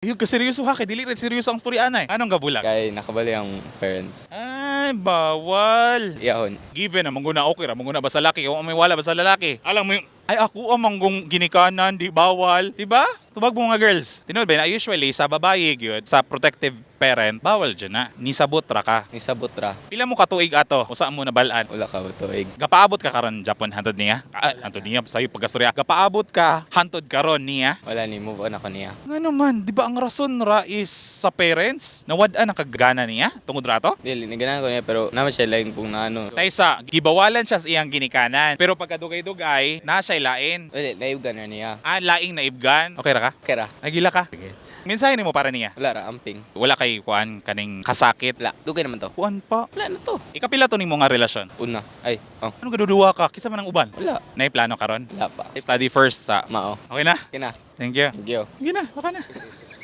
Yung kaseryoso ha, kay dili rin seryoso ang storya anay. Anong gabulag? Kay nakabali ang parents. Ay, bawal. Iyahon. Given na mangguna okay ra, mangguna ba sa laki o may wala ba sa lalaki? Alam mo yung ay ako ang manggong ginikanan, di bawal, di ba? Tubag mo nga girls. Tinuod ba na usually sa babae gyud sa protective parent, bawal dyan na. Ni sabot ra ka. Ni sabot ra. Pila mo katuig ato? O saan mo nabalaan? Wala ka tuig. Gapaabot ka karon Japon hantod niya? Hantod niya sayo pagkastorya. Gapaabot ka hantod karon niya? Wala ni move on ako niya. Nga naman, di ba ang rason ra is sa parents? Nawad-an ang kagana niya? Tungod ra to? Dili naganan ko niya pero naman siya lain kung naano. Taysa, gibawalan siya sa iyang ginikanan. Pero pagkadugay-dugay, na siya lain. Wala naiugan na niya. Laing na ibgan. Okay ra ka? Kera. Ay, gila ka? Sige. Mensahe ni mo para niya. Wala ra amping. Wala kay kuan kaning kasakit. Wala. Dugay naman to. Kuan pa. Wala na to. Ikapila to nimo nga relasyon. Una. Ay. Oh. Ano gaduduwa ka? Kisa man ang uban? Wala. Nay plano karon? Wala pa. Study first sa. Mao. Okay na? Kina. Thank you. Thank you. Sige na, baka na.